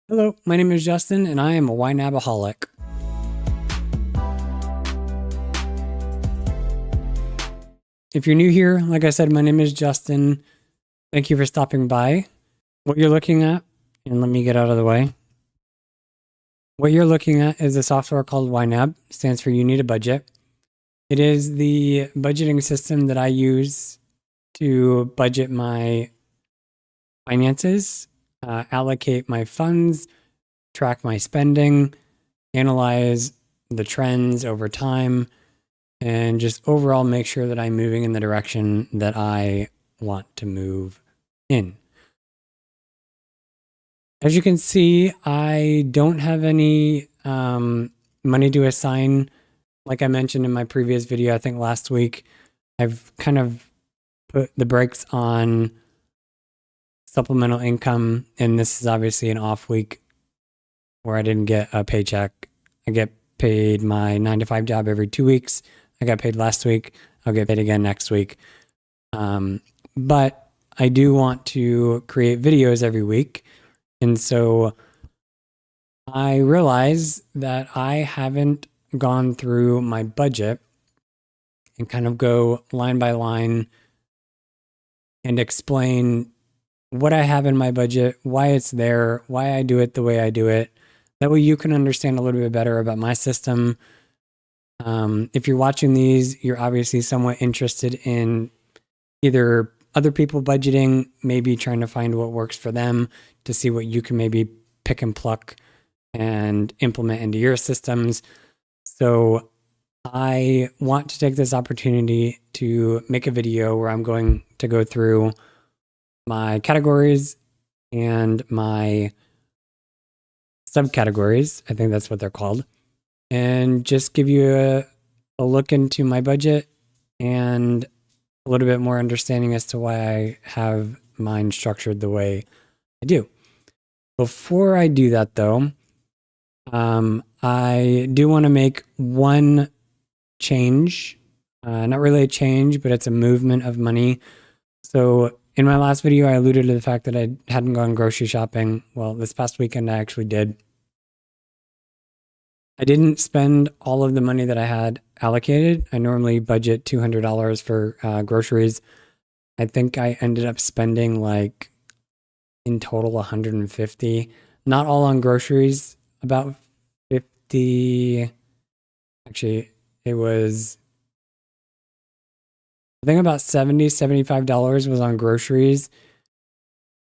Hello, my name is Justin, and I am a YNAB-aholic. If you're new here, like I said, my name is Justin. Thank you for stopping by. What you're looking at, and let me get out of the way. What you're looking at is a software called YNAB, stands for You Need a Budget. It is the budgeting system that I use to budget my finances, allocate my funds, track my spending, analyze the trends over time, and just overall make sure that I'm moving in the direction that I want to move in. As you can see, I don't have any money to assign. Like I mentioned in my previous video, I think last week, I've kind of put the brakes on supplemental income, and this is obviously an off week where I didn't get a paycheck. I get paid my 9-to-5 job every 2 weeks. I got paid last week. I'll get paid again next week. But I do want to create videos every week. And so I realize that I haven't gone through my budget and kind of go line by line and explain what I have in my budget, why it's there, why I do it the way I do it. That way you can understand a little bit better about my system. If you're watching these, you're obviously somewhat interested in either other people budgeting, maybe trying to find what works for them to see what you can maybe pick and pluck and implement into your systems. So I want to take this opportunity to make a video where I'm going to go through my categories and my subcategories, I think that's what they're called, and just give you a look into my budget and a little bit more understanding as to why I have mine structured the way I do. Before I do that though, I do want to make one change, not really a change, but it's a movement of money. So in my last video, I alluded to the fact that I hadn't gone grocery shopping. Well, this past weekend, I actually did. I didn't spend all of the money that I had allocated. I normally budget $200 for groceries. I think I ended up spending like in total 150, not all on groceries, about 50. Actually, it was, I think about $75 was on groceries.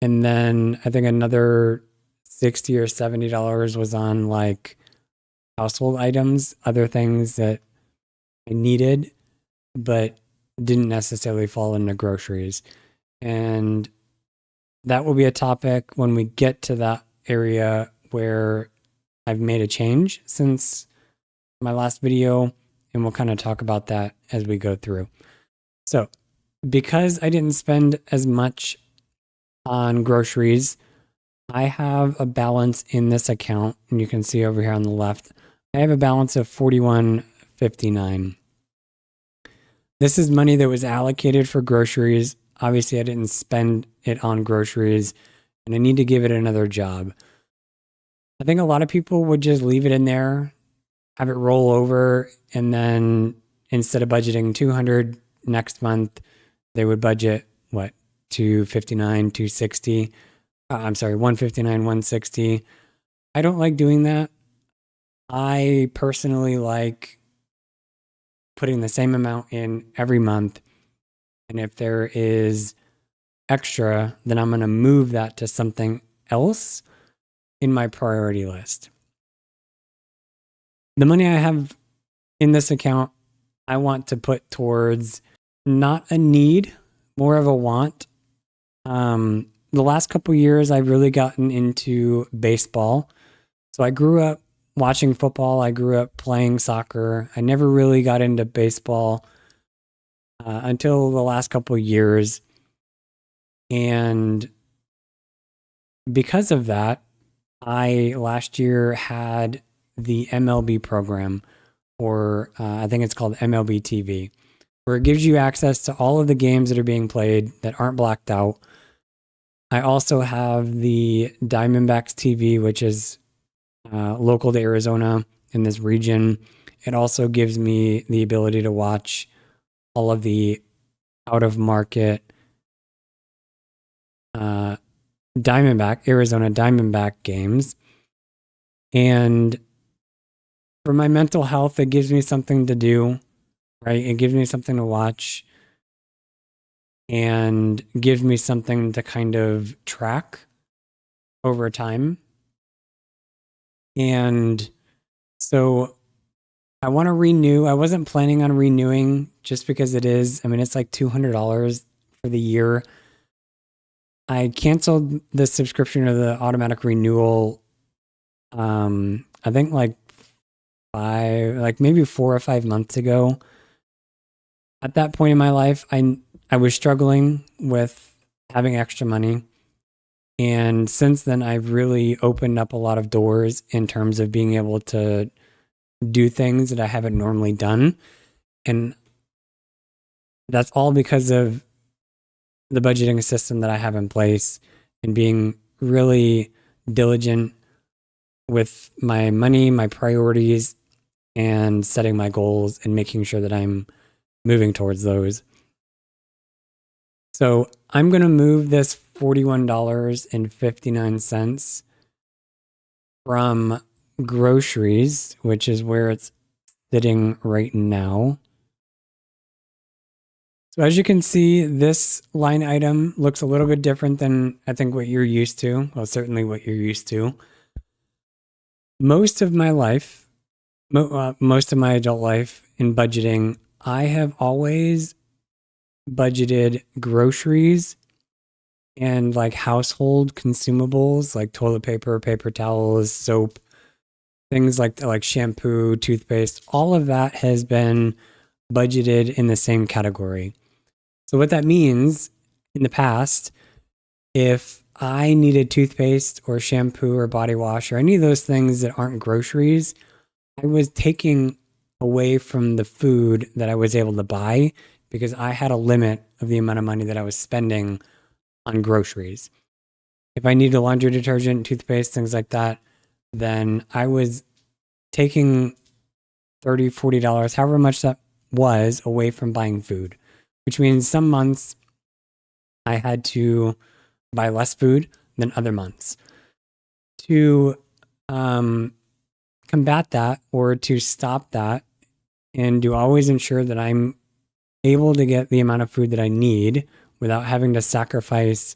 And then I think another $60 or $70 was on like household items, other things that I needed, but didn't necessarily fall into groceries. And that will be a topic when we get to that area where I've made a change since my last video, and we'll kind of talk about that as we go through. So because I didn't spend as much on groceries, I have a balance in this account, and you can see over here on the left, I have a balance of $41.59. This is money that was allocated for groceries. Obviously, I didn't spend it on groceries, and I need to give it another job. I think a lot of people would just leave it in there, have it roll over, and then instead of budgeting $200 next month, they would budget what, $259, $260. I'm sorry, $159, $160. I don't like doing that. I personally like putting the same amount in every month. And if there is extra, then I'm going to move that to something else in my priority list. The money I have in this account, I want to put towards not a need, more of a want. The last couple years, I've really gotten into baseball. So I grew up watching football. I grew up playing soccer. I never really got into baseball until the last couple of years. And because of that, I last year had the MLB program, or I think it's called MLB TV, where it gives you access to all of the games that are being played that aren't blacked out. I also have the Diamondbacks TV, which is local to Arizona in this region. It also gives me the ability to watch all of the out of market Arizona Diamondback games. And for my mental health, it gives me something to do, right? It gives me something to watch and gives me something to kind of track over time. And so I want to renew. I wasn't planning on renewing just because it's like $200 for the year. I canceled the subscription or the automatic renewal. I think maybe 4 or 5 months ago. At that point in my life, I was struggling with having extra money. And since then, I've really opened up a lot of doors in terms of being able to do things that I haven't normally done. And that's all because of the budgeting system that I have in place and being really diligent with my money, my priorities, and setting my goals and making sure that I'm moving towards those. So I'm going to move this $41.59 from groceries, which is where it's sitting right now. So as you can see, this line item looks a little bit different than I think what you're used to. Well, certainly what you're used to. Most of my life, most of my adult life in budgeting, I have always budgeted groceries and like household consumables like toilet paper, paper towels, soap, things like shampoo, toothpaste. All of that has been budgeted in the same category. So what that means in the past, if I needed toothpaste or shampoo or body wash or any of those things that aren't groceries, I was taking away from the food that I was able to buy because I had a limit of the amount of money that I was spending on groceries. If I needed laundry detergent, toothpaste, things like that, then I was taking $30, $40, however much that was, away from buying food, which means some months I had to buy less food than other months. To combat that or to stop that and to always ensure that I'm able to get the amount of food that I need without having to sacrifice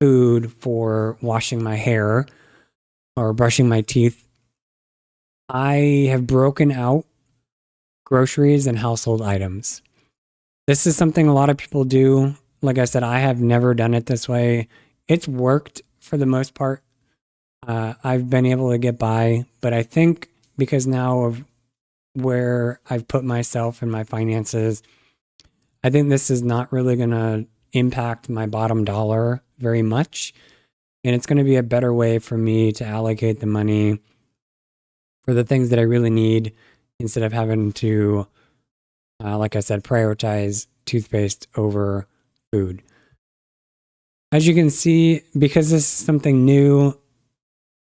food for washing my hair or brushing my teeth, I have broken out groceries and household items. This is something a lot of people do. Like I said, I have never done it this way. It's worked for the most part. I've been able to get by, but I think because now of where I've put myself and my finances, I think this is not really going to impact my bottom dollar very much. And it's going to be a better way for me to allocate the money for the things that I really need instead of having to, like I said, prioritize toothpaste over food. As you can see, because this is something new,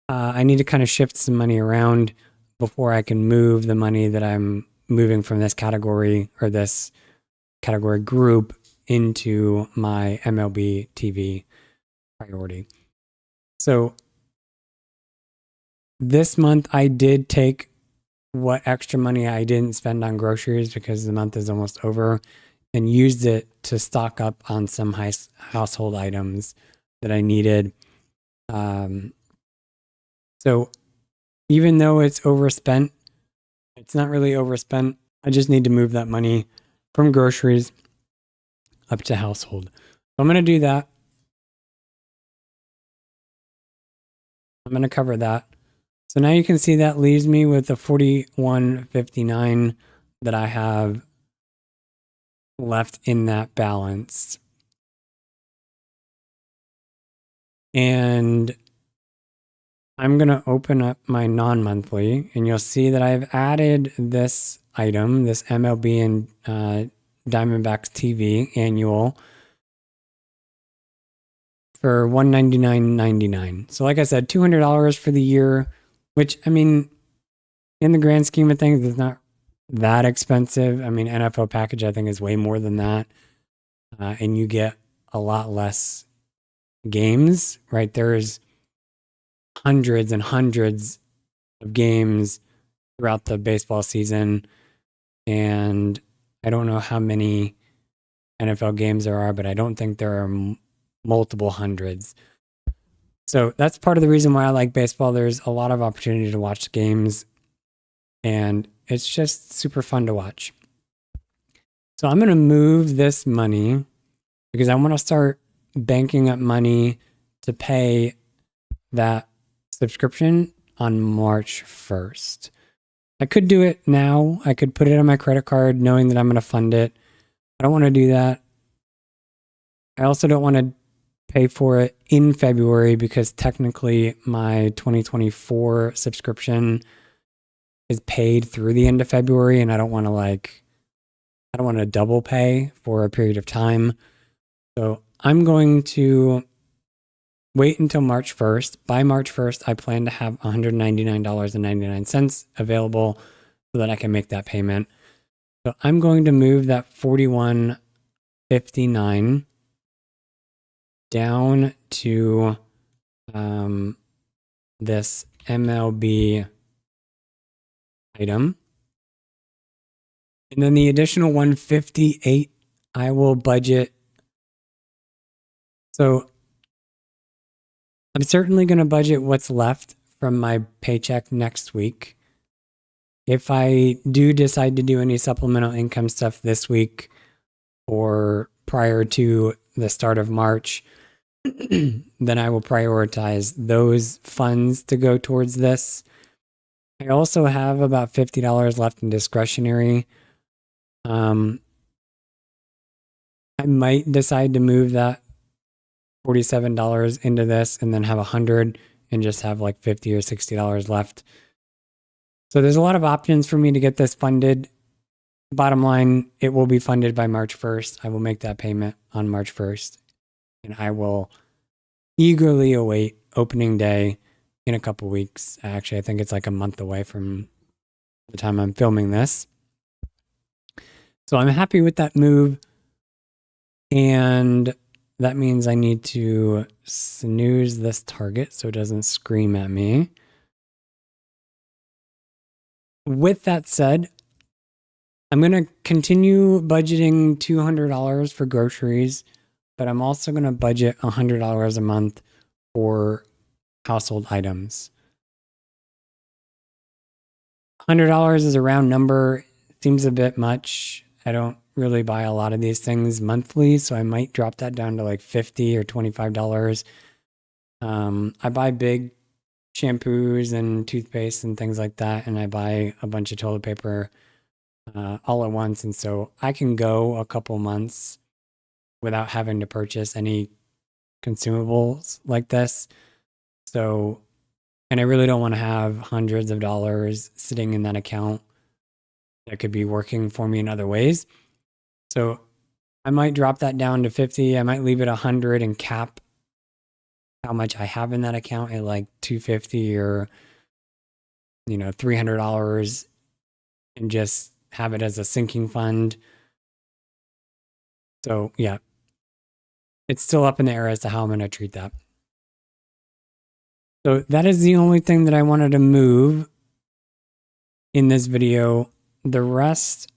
I need to kind of shift some money around before I can move the money that I'm moving from this category or this category group into my MLB TV priority. So this month I did take what extra money I didn't spend on groceries because the month is almost over and used it to stock up on some household items that I needed. So even though it's overspent, it's not really overspent. I just need to move that money from groceries up to household. So I'm going to do that. I'm going to cover that. So now you can see that leaves me with the $41.59 that I have left in that balance. And I'm going to open up my non-monthly and you'll see that I've added this item, this MLB and Diamondbacks TV annual for $199.99. So like I said, $200 for the year, which, I mean, in the grand scheme of things, is not that expensive. I mean, NFL package, I think, is way more than that. And you get a lot less games, right? There's hundreds and hundreds of games throughout the baseball season. And I don't know how many NFL games there are, but I don't think there are multiple hundreds. So that's part of the reason why I like baseball. There's a lot of opportunity to watch games, and it's just super fun to watch. So I'm going to move this money because I want to start banking up money to pay that subscription on March 1st. I could do it now. I could put it on my credit card knowing that I'm going to fund it. I don't want to do that. I also don't want to pay for it in February because technically my 2024 subscription is paid through the end of February, and I don't want to double pay for a period of time. So I'm going to wait until March 1st. By March 1st, I plan to have $199.99 available so that I can make that payment. So I'm going to move that $41.59 down to this MLB item. And then the additional $158 I will budget. So I'm certainly going to budget what's left from my paycheck next week. If I do decide to do any supplemental income stuff this week or prior to the start of March, then I will prioritize those funds to go towards this. I also have about $50 left in discretionary. I might decide to move that $47 into this and then have $100 and just have like $50 or $60 left. So there's a lot of options for me to get this funded. Bottom line, it will be funded by March 1st. I will make that payment on March 1st. And I will eagerly await opening day in a couple weeks. Actually, I think it's like a month away from the time I'm filming this. So I'm happy with that move. And that means I need to snooze this target so it doesn't scream at me. With that said, I'm going to continue budgeting $200 for groceries, but I'm also going to budget $100 a month for household items. $100 is a round number. Seems a bit much. I don't really buy a lot of these things monthly, so I might drop that down to like $50 or $25. I buy big shampoos and toothpaste and things like that, and I buy a bunch of toilet paper all at once, and so I can go a couple months without having to purchase any consumables like this. So, and I really don't want to have hundreds of dollars sitting in that account that could be working for me in other ways. So I might drop that down to 50. I might leave it 100 and cap how much I have in that account at like $250 or, $300 and just have it as a sinking fund. So yeah, it's still up in the air as to how I'm going to treat that. So that is the only thing that I wanted to move in this video. The rest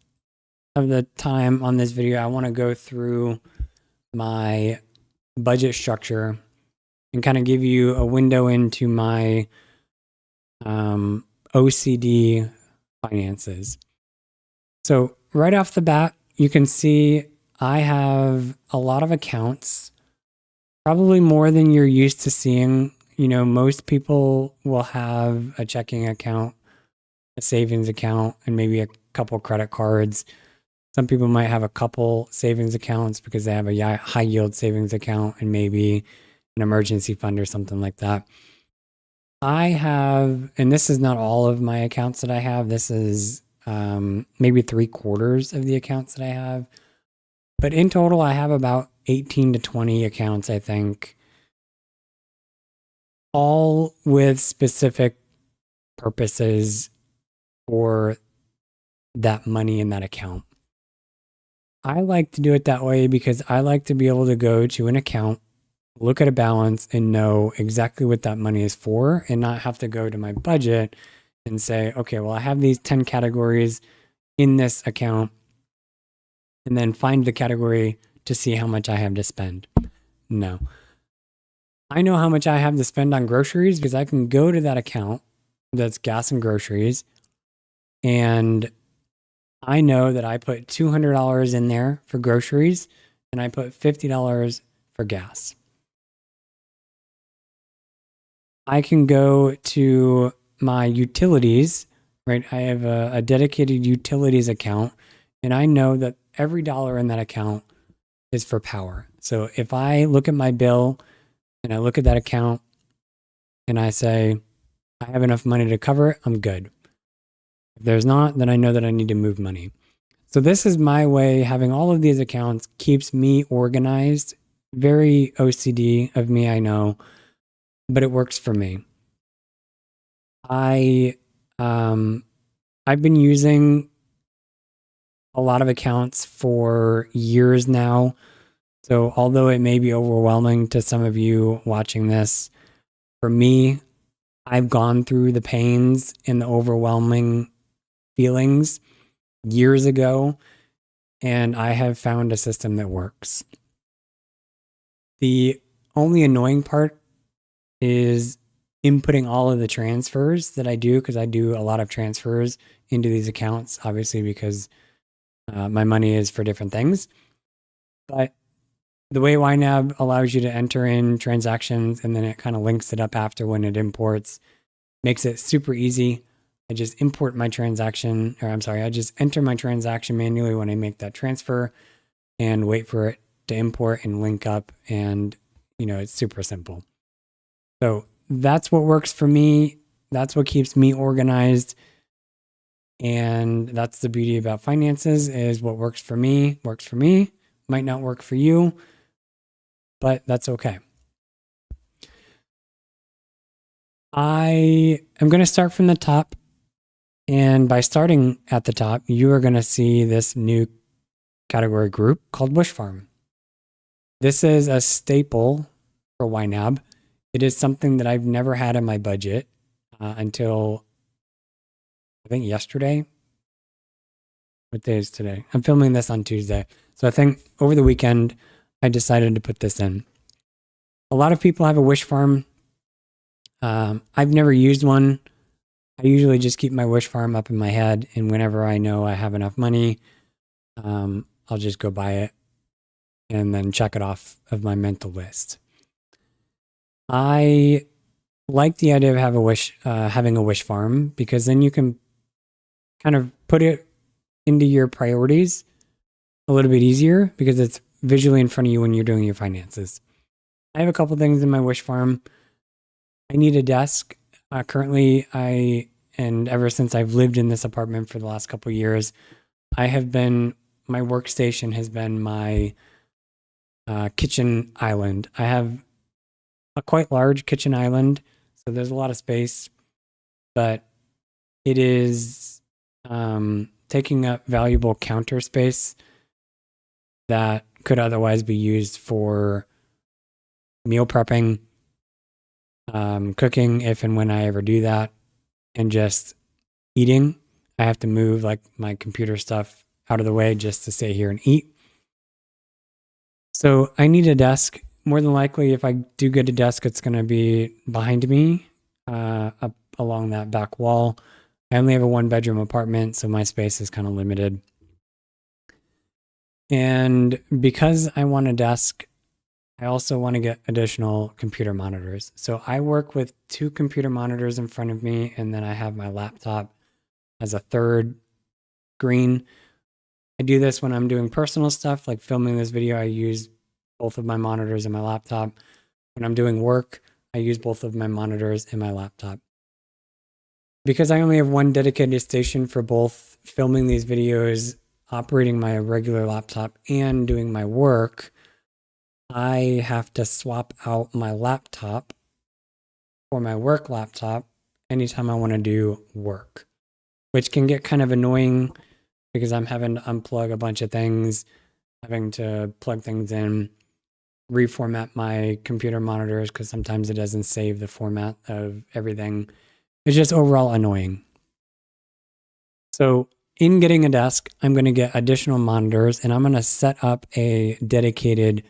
of the time on this video, I want to go through my budget structure and kind of give you a window into my OCD finances. So right off the bat, you can see I have a lot of accounts, probably more than you're used to seeing. Most people will have a checking account, a savings account, and maybe a couple credit cards. Some people might have a couple savings accounts because they have a high yield savings account and maybe an emergency fund or something like that. I have, and this is not all of my accounts that I have. This is maybe 3/4 of the accounts that I have. But in total, I have about 18 to 20 accounts, I think. all with specific purposes for that money in that account. I like to do it that way because I like to be able to go to an account, look at a balance, and know exactly what that money is for, and not have to go to my budget and say, okay, well, I have these 10 categories in this account, and then find the category to see how much I have to spend. No. I know how much I have to spend on groceries because I can go to that account that's gas and groceries, and I know that I put $200 in there for groceries and I put $50 for gas. I can go to my utilities, right? I have a dedicated utilities account, and I know that every dollar in that account is for power. So if I look at my bill and I look at that account and I say, I have enough money to cover it, I'm good. If there's not, then I know that I need to move money. So this is my way. Having all of these accounts keeps me organized. Very OCD of me, I know, but it works for me. I've been using a lot of accounts for years now. So although it may be overwhelming to some of you watching this, for me, I've gone through the pains and the overwhelming feelings years ago, and I have found a system that works. The only annoying part is inputting all of the transfers that I do, because I do a lot of transfers into these accounts, obviously, because my money is for different things. But the way YNAB allows you to enter in transactions and then it kind of links it up after when it imports, makes it super easy. I just import my transaction, I just enter my transaction manually when I make that transfer and wait for it to import and link up. And, it's super simple. So that's what works for me. That's what keeps me organized. And that's the beauty about finances, is what works for me, might not work for you, but that's okay. I am going to start from the top. And by starting at the top, you are going to see this new category group called Wish Farm. This is a staple for YNAB. It is something that I've never had in my budget until, I think, yesterday. What day is today? I'm filming this on Tuesday. So I think over the weekend, I decided to put this in. A lot of people have a Wish Farm. I've never used one. I usually just keep my Wish Farm up in my head, and whenever I know I have enough money, I'll just go buy it and then check it off of my mental list. I like the idea of having a Wish Farm, because then you can kind of put it into your priorities a little bit easier, because it's visually in front of you when you're doing your finances. I have a couple things in my Wish Farm. I need a desk. Currently, and ever since I've lived in this apartment for the last couple of years, my workstation has been my kitchen island. I have a quite large kitchen island, so there's a lot of space, but it is taking up valuable counter space that could otherwise be used for meal prepping, cooking if and when I ever do that, and just eating. I have to move like my computer stuff out of the way just to stay here and eat. So I need a desk. More than likely, if I do get a desk, it's going to be behind me, up along that back wall. I only have a 1-bedroom apartment, so my space is kind of limited. And because I want a desk, I also want to get additional computer monitors. So I work with 2 computer monitors in front of me, and then I have my laptop as a third screen. I do this when I'm doing personal stuff, like filming this video. I use both of my monitors and my laptop. When I'm doing work, I use both of my monitors and my laptop. Because I only have one dedicated station for both filming these videos, operating my regular laptop, and doing my work, I have to swap out my laptop for my work laptop anytime I want to do work, which can get kind of annoying because I'm having to unplug a bunch of things, having to plug things in, reformat my computer monitors because sometimes it doesn't save the format of everything. It's just overall annoying. So in getting a desk, I'm going to get additional monitors and I'm going to set up a dedicated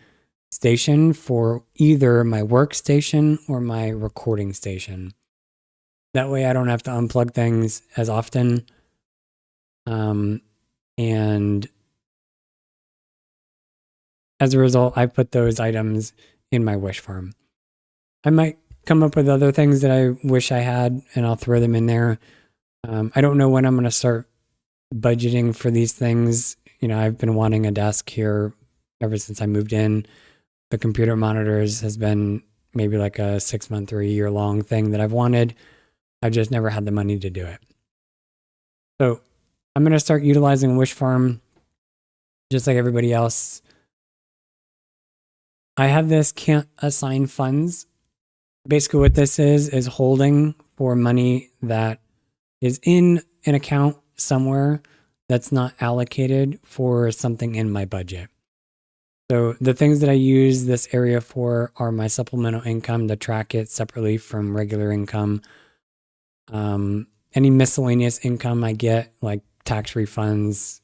station for either my workstation or my recording station. That way I don't have to unplug things as often. And as a result, I put those items in my wish farm. I might come up with other things that I wish I had and I'll throw them in there. I don't know when I'm going to start budgeting for these things. You know, I've been wanting a desk here ever since I moved in. The computer monitors has been maybe like a 6-month or a year long thing that I've wanted. I've just never had the money to do it. So I'm going to start utilizing Wish Farm just like everybody else. I have this can't assign funds. Basically what this is holding for money that is in an account somewhere that's not allocated for something in my budget. So the things that I use this area for are my supplemental income to track it separately from regular income. Any miscellaneous income I get, like tax refunds,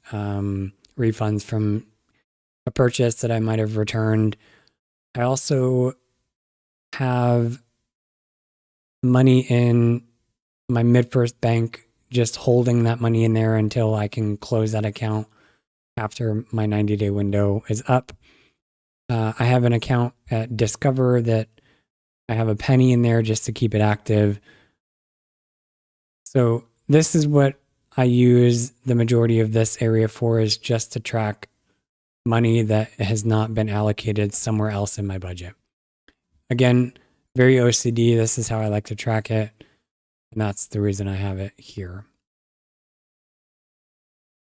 refunds from a purchase that I might have returned. I also have money in my MidFirst bank, just holding that money in there until I can close that account after my 90-day window is up. I have an account at Discover that I have a penny in there just to keep it active. So this is what I use the majority of this area for, is just to track money that has not been allocated somewhere else in my budget. Again, very OCD. This is how I like to track it. And that's the reason I have it here.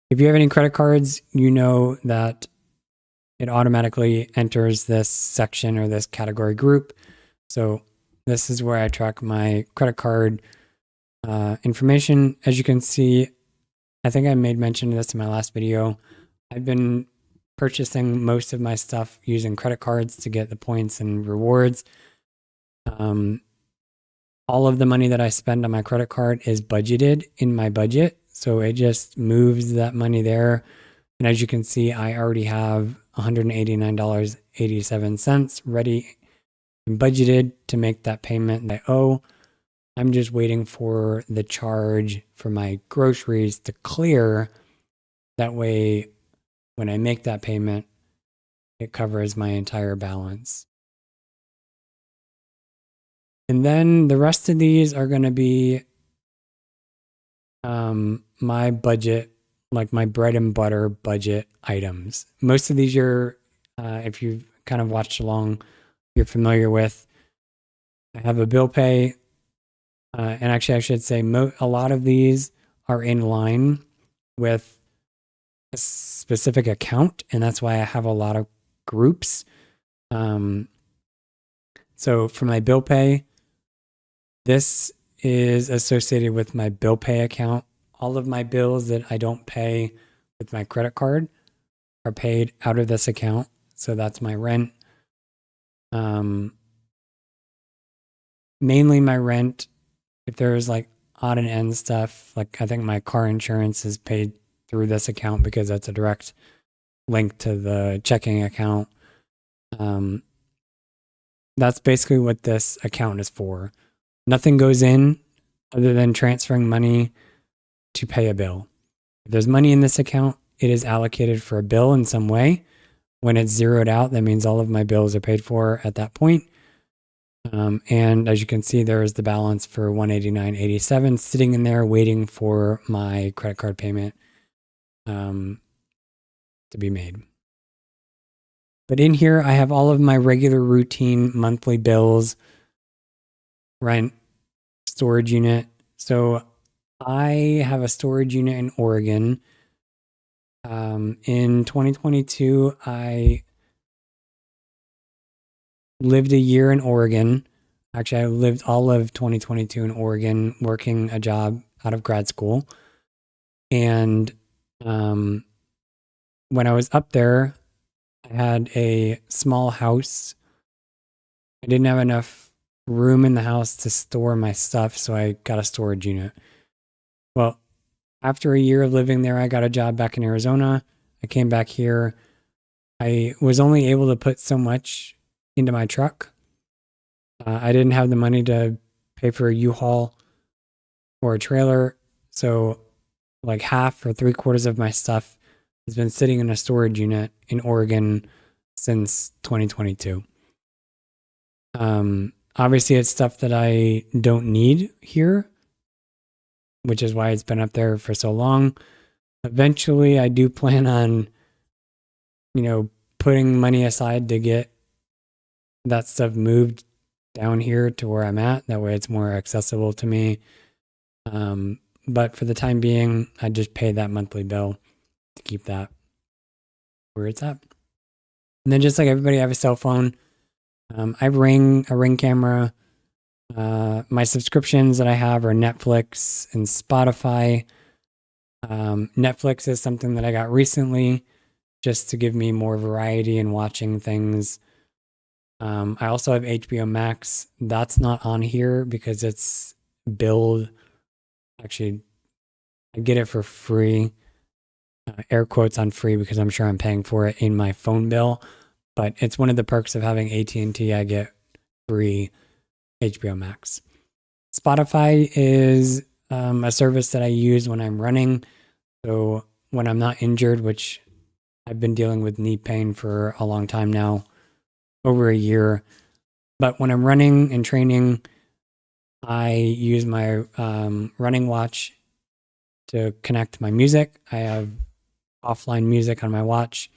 If you have any credit cards, you know that it automatically enters this section or this category group. So this is where I track my credit card information. As you can see, I think I made mention of this in my last video. I've been purchasing most of my stuff using credit cards to get the points and rewards. All of the money that I spend on my credit card is budgeted in my budget. So it just moves that money there. And as you can see, I already have $189.87 ready and budgeted to make that payment that I owe. I'm just waiting for the charge for my groceries to clear. That way, when I make that payment, it covers my entire balance. And then the rest of these are going to be my budget, like my bread and butter budget items. Most of these you're, if you've kind of watched along, you're familiar with. I have a bill pay. And actually, I should say a lot of these are in line with a specific account, and that's why I have a lot of groups. So for my bill pay, this is associated with my bill pay account. All of my bills that I don't pay with my credit card are paid out of this account. So that's my rent. Mainly my rent. If there's like odd and end stuff, like I think my car insurance is paid through this account because that's a direct link to the checking account. That's basically what this account is for. Nothing goes in other than transferring money to pay a bill. If there's money in this account, it is allocated for a bill in some way. When it's zeroed out, that means all of my bills are paid for at that point. And as you can see, there is the balance for $189.87 sitting in there waiting for my credit card payment to be made. But in here, I have all of my regular routine monthly bills, rent, storage unit. So I have a storage unit in Oregon. In 2022, I lived a year in Oregon. Actually, I lived all of 2022 in Oregon working a job out of grad school. And when I was up there, I had a small house. I didn't have enough room in the house to store my stuff, so I got a storage unit. Well, after a year of living there, I got a job back in Arizona. I came back here. I was only able to put so much into my truck. I didn't have the money to pay for a U-Haul or a trailer. So, like half or three-quarters of my stuff has been sitting in a storage unit in Oregon since 2022. Obviously, it's stuff that I don't need here, which is why it's been up there for so long. Eventually, I do plan on, putting money aside to get that stuff moved down here to where I'm at. That way it's more accessible to me. But for the time being, I just pay that monthly bill to keep that where it's at. And then just like everybody, I have a cell phone. I have a Ring camera. My subscriptions that I have are Netflix and Spotify. Netflix is something that I got recently just to give me more variety in watching things. I also have HBO Max. That's not on here because it's billed. Actually, I get it for free. Air quotes on free because I'm sure I'm paying for it in my phone bill. But it's one of the perks of having AT&T. I get free HBO Max. Spotify is a service that I use when I'm running. So when I'm not injured, which I've been dealing with knee pain for a long time now, over a year. But when I'm running and training, I use my running watch to connect my music. I have offline music on my watch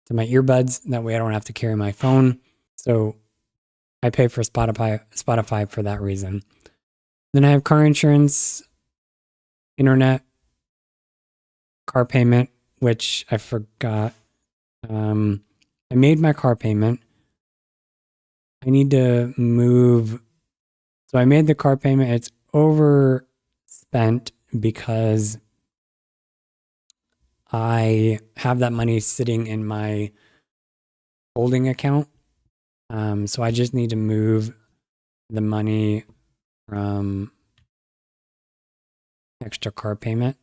to my earbuds. That way I don't have to carry my phone. So I pay for Spotify for that reason. Then I have car insurance, internet, car payment, which I forgot. I made my car payment. I need to move. So I made the car payment. It's overspent because I have that money sitting in my holding account. So I just need to move the money from extra car payment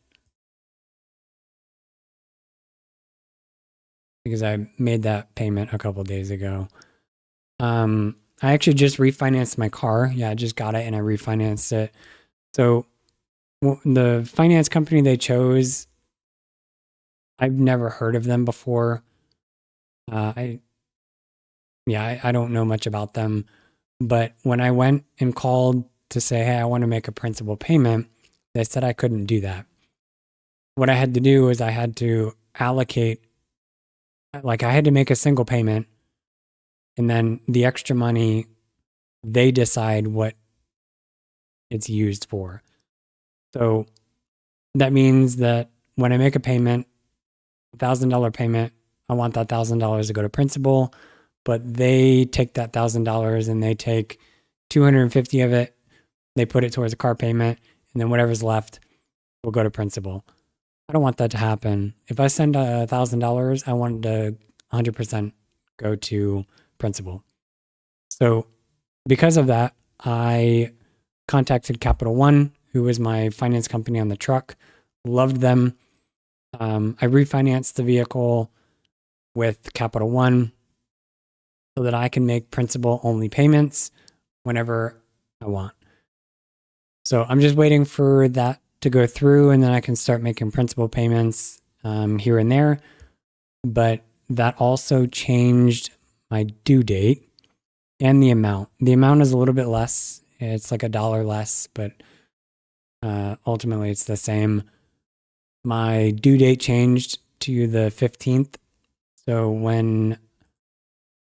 because I made that payment a couple days ago. I actually just refinanced my car. Yeah, I just got it and I refinanced it. So the finance company they chose, I've never heard of them before. I don't know much about them. But when I went and called to say, hey, I want to make a principal payment, they said I couldn't do that. What I had to do was I had to allocate, like I had to make a single payment, and then the extra money, they decide what it's used for. So that means that when I make a payment, $1,000 payment, I want that $1,000 to go to principal, but they take that $1,000 and they take 250 of it, they put it towards a car payment, and then whatever's left will go to principal. I don't want that to happen. If I send $1,000, I want it to 100% go to principal. So because of that, I contacted Capital One, who was my finance company on the truck. Loved them. I refinanced the vehicle with Capital One so that I can make principal only payments whenever I want. So I'm just waiting for that to go through and then I can start making principal payments here and there. But that also changed my due date and the amount. The amount is a little bit less. It's like $1 less, but ultimately it's the same. My due date changed to the 15th. So when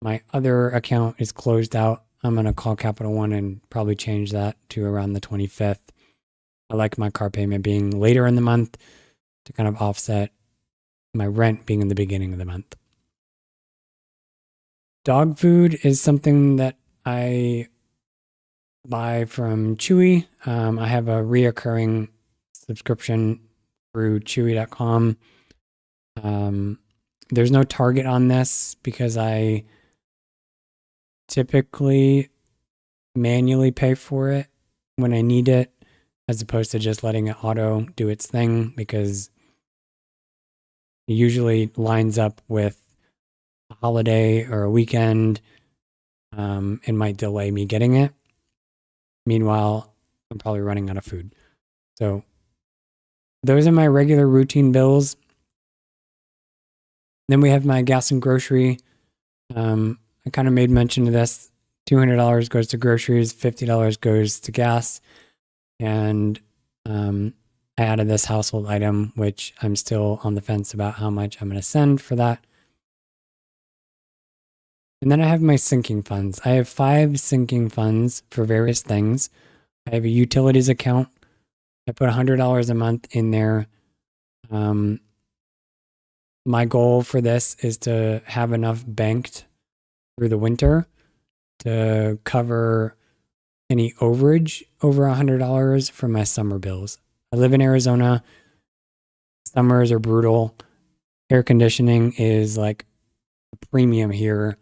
my other account is closed out, I'm going to call Capital One and probably change that to around the 25th. I like my car payment being later in the month to kind of offset my rent being in the beginning of the month. Dog food is something that I buy from Chewy. I have a reoccurring subscription through chewy.com. There's no target on this because I typically manually pay for it when I need it, as opposed to just letting it auto do its thing, because it usually lines up with a holiday or a weekend, and might delay me getting it. Meanwhile, I'm probably running out of food. So those are my regular routine bills. Then we have my gas and grocery. I kind of made mention of this. $200 goes to groceries, $50 goes to gas, and I added this household item, which I'm still on the fence about how much I'm going to send for that. And then I have my sinking funds. I have 5 sinking funds for various things. I have a utilities account. I put $100 a month in there. My goal for this is to have enough banked through the winter to cover any overage over $100 for my summer bills. I live in Arizona. Summers are brutal. Air conditioning is like a premium here.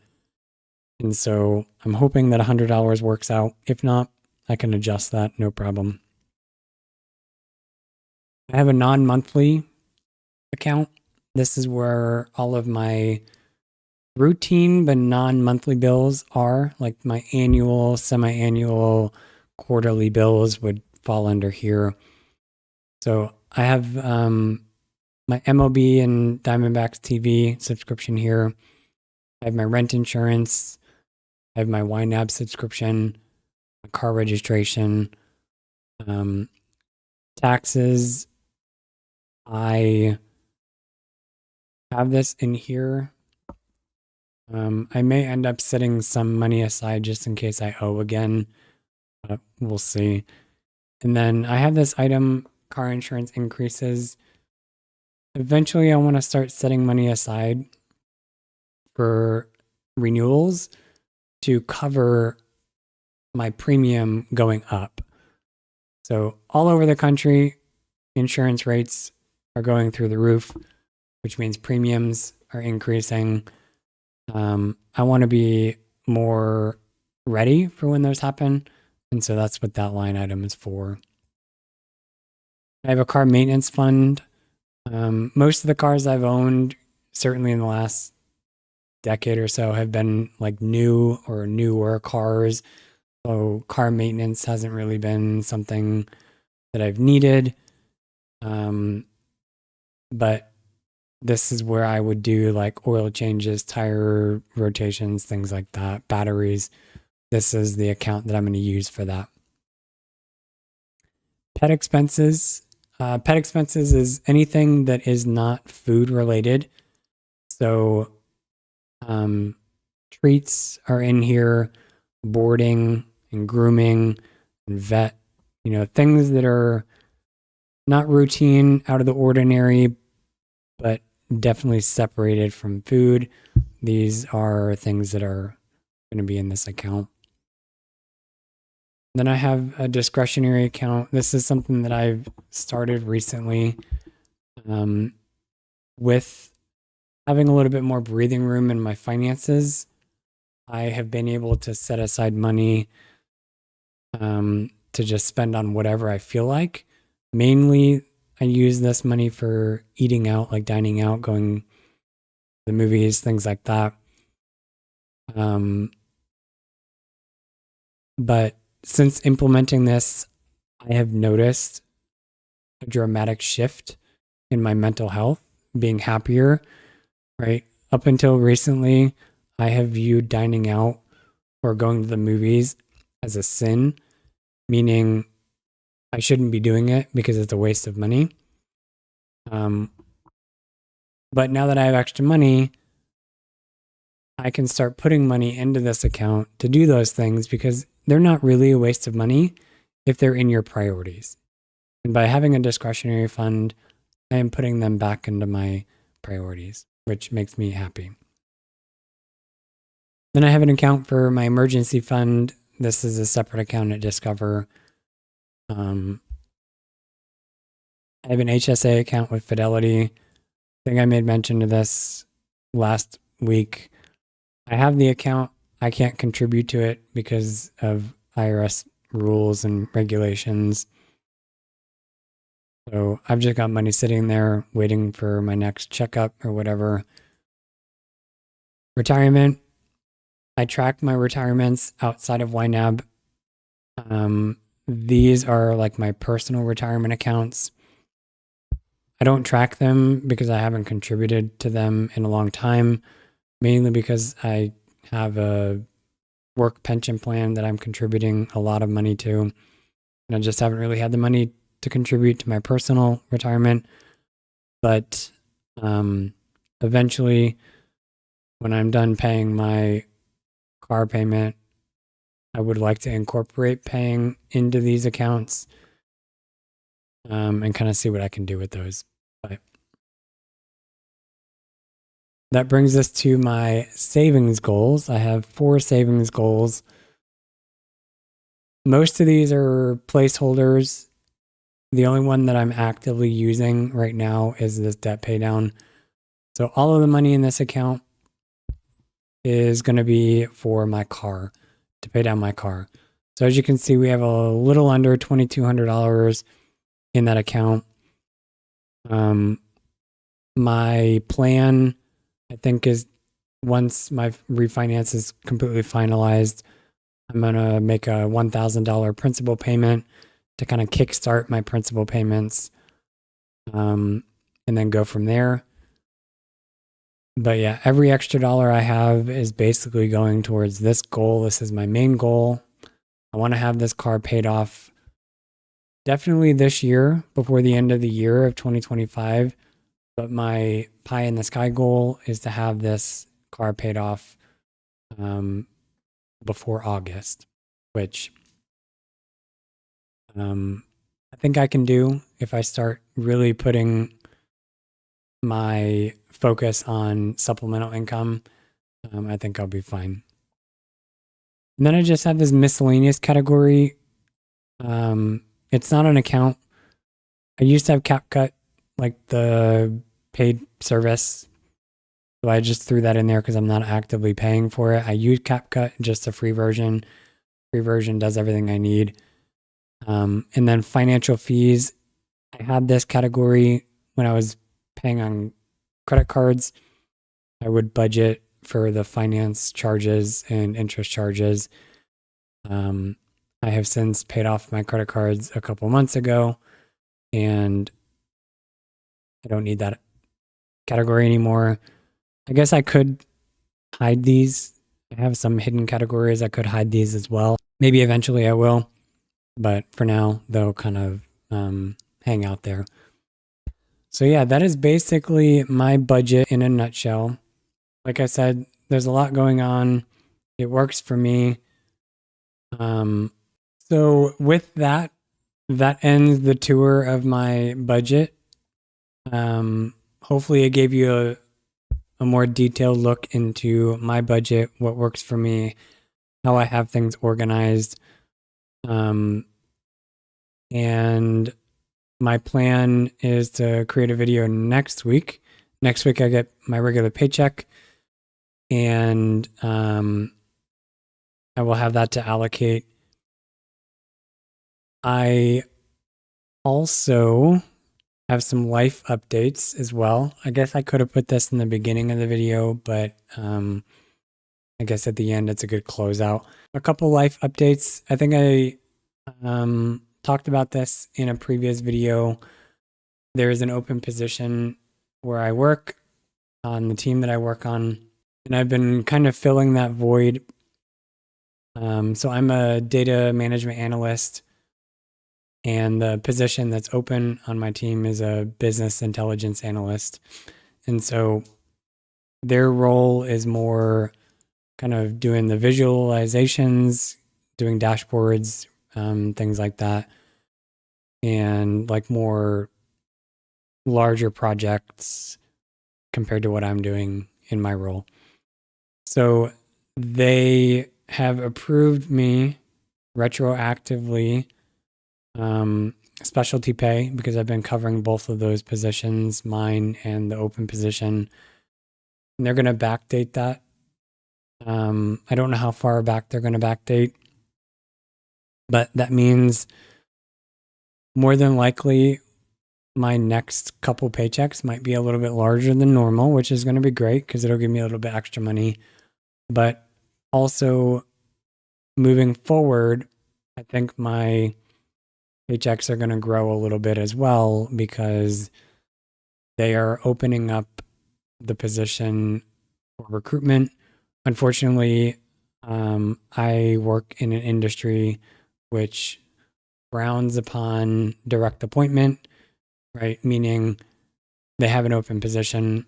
And so I'm hoping that $100 works out. If not, I can adjust that, no problem. I have a non-monthly account. This is where all of my routine but non-monthly bills are, like my annual, semi-annual, quarterly bills would fall under here. So I have my MLB and Diamondbacks TV subscription here. I have my rent insurance. I have my YNAB subscription, my car registration, taxes. I have this in here. I may end up setting some money aside just in case I owe again, but we'll see. And then I have this item, car insurance increases. Eventually, I want to start setting money aside for renewals to cover my premium going up. So all over the country, insurance rates are going through the roof, which means premiums are increasing. I want to be more ready for when those happen. And so that's what that line item is for. I have a car maintenance fund. Most of the cars I've owned, certainly in the last decade or so, have been like new or newer cars. So car maintenance hasn't really been something that I've needed. But this is where I would do like oil changes, tire rotations, things like that, batteries. This is the account that I'm going to use for that. Pet expenses. Pet expenses is anything that is not food related. So treats are in here, boarding and grooming and vet, things that are not routine, out of the ordinary, but definitely separated from food. These are things that are going to be in this account. Then I have a discretionary account. This is something that I've started recently. With having a little bit more breathing room in my finances, I have been able to set aside money to just spend on whatever I feel like. Mainly, I use this money for eating out, like dining out, going to the movies, things like that. But since implementing this, I have noticed a dramatic shift in my mental health, being happier, right? Up until recently, I have viewed dining out or going to the movies as a sin, meaning I shouldn't be doing it because it's a waste of money. But now that I have extra money, I can start putting money into this account to do those things because they're not really a waste of money if they're in your priorities. And by having a discretionary fund, I am putting them back into my priorities, which makes me happy. Then I have an account for my emergency fund. this is a separate account at Discover. I have an HSA account with Fidelity. I think I made mention to this last week. I have the account. I can't contribute to it because of IRS rules and regulations. So I've just got money sitting there waiting for my next checkup or whatever. Retirement. I track my retirements outside of YNAB. These are like my personal retirement accounts. I don't track them because I haven't contributed to them in a long time, mainly because I have a work pension plan that I'm contributing a lot of money to. And I just haven't really had the money to contribute to my personal retirement. But eventually, when I'm done paying my car payment, I would like to incorporate paying into these accounts and kind of see what I can do with those. But that brings us to my savings goals. I have 4 savings goals. Most of these are placeholders. The only one that I'm actively using right now is this debt pay down. So all of the money in this account is going to be for my car, to pay down my car. So as you can see, we have a little under $2,200 in that account. My plan, I think, is once my refinance is completely finalized, I'm going to make a $1,000 principal payment to kind of kickstart my principal payments, and then go from there. But yeah, every extra dollar I have is basically going towards this goal. This is my main goal. I want to have this car paid off definitely this year, before the end of the year of 2025. But my pie in the sky goal is to have this car paid off before August, which I think I can do if I start really putting my focus on supplemental income. I think I'll be fine. And then I just have this miscellaneous category. It's not an account. I used to have CapCut, like the paid service. So I just threw that in there because I'm not actively paying for it. I use CapCut, just a free version. Free version does everything I need. And then financial fees. I had this category when I was paying on credit cards. I would budget for the finance charges and interest charges. I have since paid off my credit cards a couple months ago, and I don't need that category anymore. I guess I could hide these. I have some hidden categories. I could hide these as well. Maybe eventually I will, but for now, they'll kind of hang out there. So yeah, that is basically my budget in a nutshell. Like I said, there's a lot going on. It works for me. So with that, that ends the tour of my budget. Hopefully it gave you a more detailed look into my budget, what works for me, how I have things organized. And my plan is to create a video next week. Next week I get my regular paycheck, and I will have that to allocate. I also have some life updates as well. I guess I could have put this in the beginning of the video, but I guess at the end it's a good closeout. A couple life updates. I think I talked about this in a previous video. There is an open position where I work on the team that I work on, and I've been kind of filling that void. So I'm a data management analyst, and the position that's open on my team is a business intelligence analyst. And so their role is more kind of doing the visualizations, doing dashboards, things like that, and like more larger projects compared to what I'm doing in my role. So they have approved me retroactively specialty pay because I've been covering both of those positions, mine and the open position. And they're going to backdate that. I don't know how far back they're going to backdate, but that means more than likely my next couple paychecks might be a little bit larger than normal, which is going to be great because it'll give me a little bit extra money. But also moving forward, I think my paychecks are going to grow a little bit as well because they are opening up the position for recruitment. Unfortunately, I work in an industry which frowns upon direct appointment, right? Meaning they have an open position.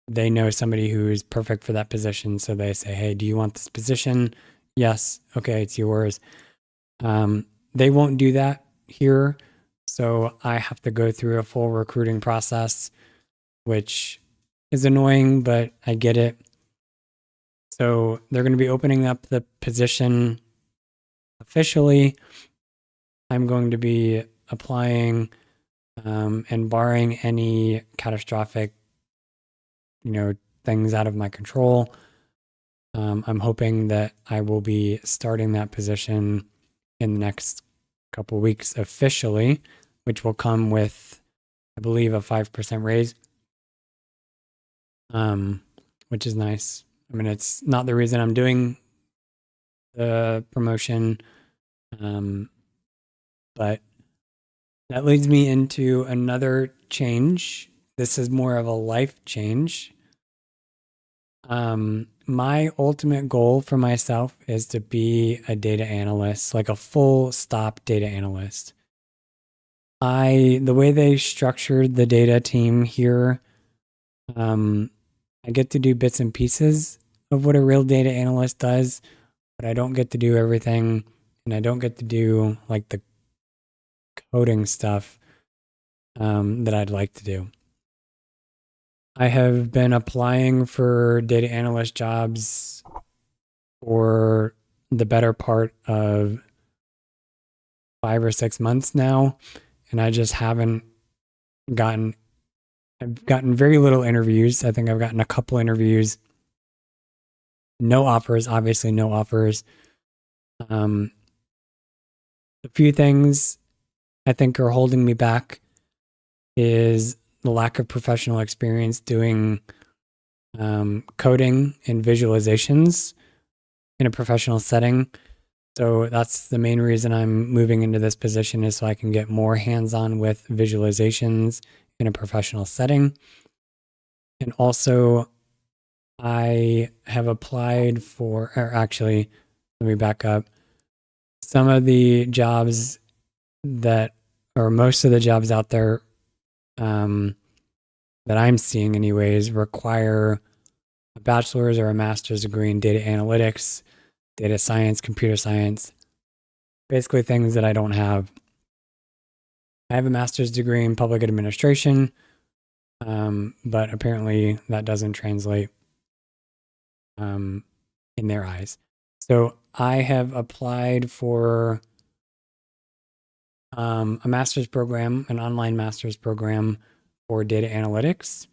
They know somebody who is perfect for that position. So they say, hey, do you want this position? Yes. Okay, it's yours. They won't do that here. So I have to go through a full recruiting process, which is annoying, but I get it. So they're going to be opening up the position officially. I'm going to be applying, and barring any catastrophic, things out of my control, I'm hoping that I will be starting that position in the next couple weeks officially, which will come with, I believe, a 5% raise, which is nice. I mean, it's not the reason I'm doing the promotion, but that leads me into another change. This is more of a life change. My ultimate goal for myself is to be a data analyst, like a full stop data analyst. The way they structured the data team here, I get to do bits and pieces of what a real data analyst does, but I don't get to do everything, and I don't get to do like the coding stuff that I'd like to do. I have been applying for data analyst jobs for the better part of 5 or 6 months now, and I just haven't I've gotten very little interviews. I think I've gotten a couple interviews. No offers, obviously no offers. A few things I think are holding me back is the lack of professional experience doing coding and visualizations in a professional setting. So that's the main reason I'm moving into this position, is so I can get more hands-on with visualizations in a professional setting. And also, I have applied for, or actually, let me back up. Some of the jobs or most of the jobs out there that I'm seeing anyways, require a bachelor's or a master's degree in data analytics, data science, computer science, basically things that I don't have. I have a master's degree in public administration, but apparently that doesn't translate in their eyes. So I have applied for a master's program, an online master's program for data analytics.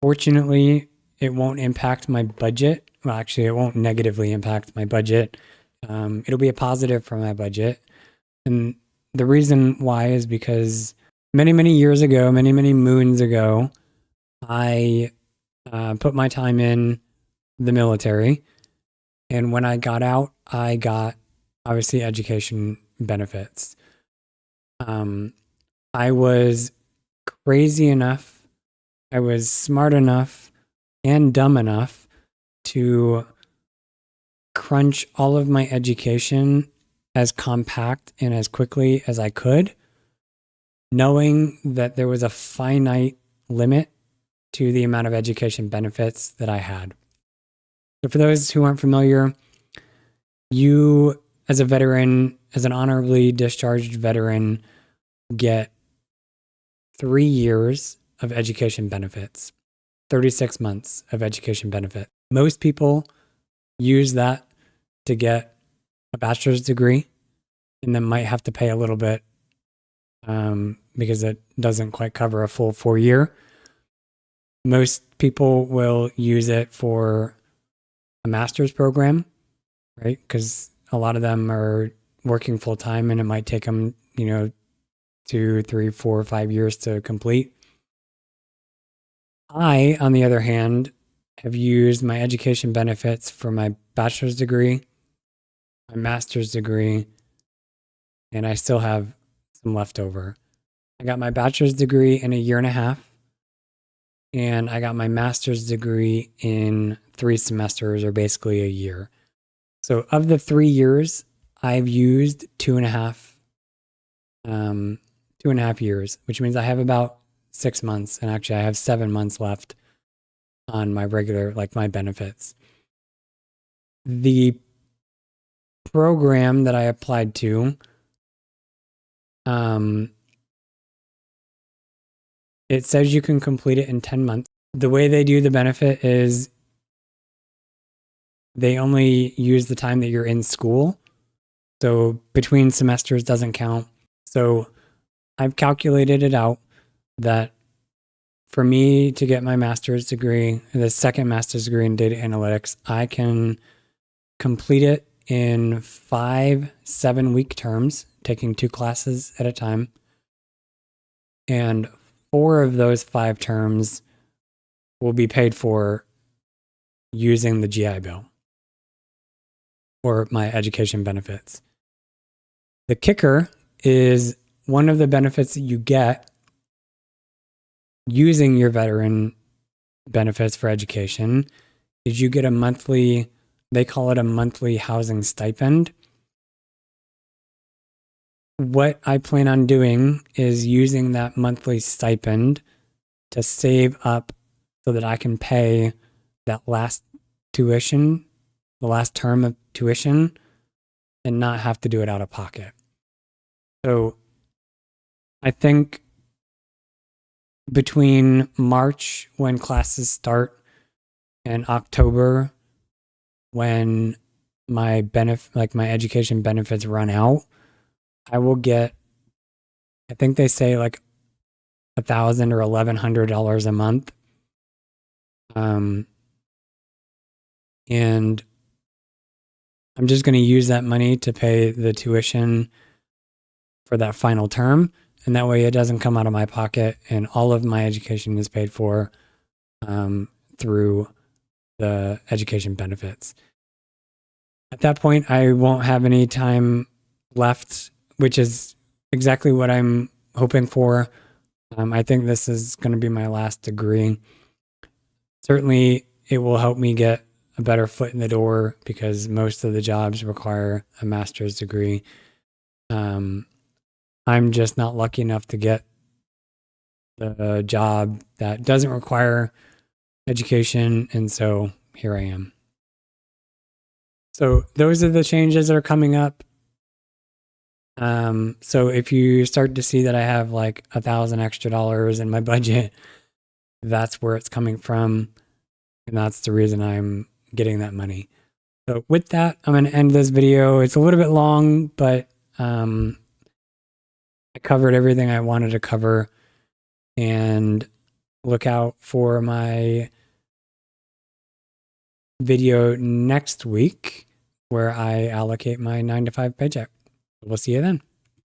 Fortunately, it won't impact my budget. Well, actually, it won't negatively impact my budget. It'll be a positive for my budget. And the reason why is because many, many years ago, many, many moons ago, I put my time in the military. And when I got out, I got obviously education benefits. I was crazy enough, I was smart enough and dumb enough to crunch all of my education as compact and as quickly as I could, knowing that there was a finite limit to the amount of education benefits that I had. So for those who aren't familiar, you as a veteran, as an honorably discharged veteran, get 3 years of education benefits, 36 months of education benefit. Most people use that to get a bachelor's degree, and then might have to pay a little bit because it doesn't quite cover a full 4-year. Most people will use it for a master's program, right? Because a lot of them are working full time and it might take them, 2, 3, 4, 5 years to complete. I, on the other hand, have used my education benefits for my bachelor's degree, my master's degree, and I still have some left over. I got my bachelor's degree in 1.5 years, and I got my master's degree in 3 semesters, or basically a year. So of the 3 years, I've used 2.5 years, which means I have about 6 months, and actually I have 7 months left on my regular, like my benefits. The program that I applied to, it says you can complete it in 10 months. The way they do the benefit is they only use the time that you're in school. So between semesters doesn't count. So I've calculated it out that for me to get my master's degree, the second master's degree in data analytics, I can complete it in 5 7-week terms, taking 2 classes at a time. And 4 of those 5 terms will be paid for using the GI Bill or my education benefits. The kicker is one of the benefits that you get using your veteran benefits for education is you get a monthly, they call it a monthly housing stipend. What I plan on doing is using that monthly stipend to save up so that I can pay that last tuition, the last term of tuition, and not have to do it out of pocket. So I think between March, when classes start, and October, when my my education benefits run out, I will get, I think they say like $1,000 or $1,100 a month. And I'm just going to use that money to pay the tuition for that final term. And that way it doesn't come out of my pocket, and all of my education is paid for through the education benefits. At that point, I won't have any time left, which is exactly what I'm hoping for. I think this is going to be my last degree. Certainly, it will help me get a better foot in the door because most of the jobs require a master's degree. I'm just not lucky enough to get the job that doesn't require education, and so here I am. So those are the changes that are coming up. So if you start to see that I have like $1,000 extra in my budget, that's where it's coming from, and that's the reason I'm getting that money. So with that, I'm going to end this video. It's a little bit long, but I covered everything I wanted to cover, and look out for my video next week where I allocate my 9 to 5 paycheck. We'll see you then.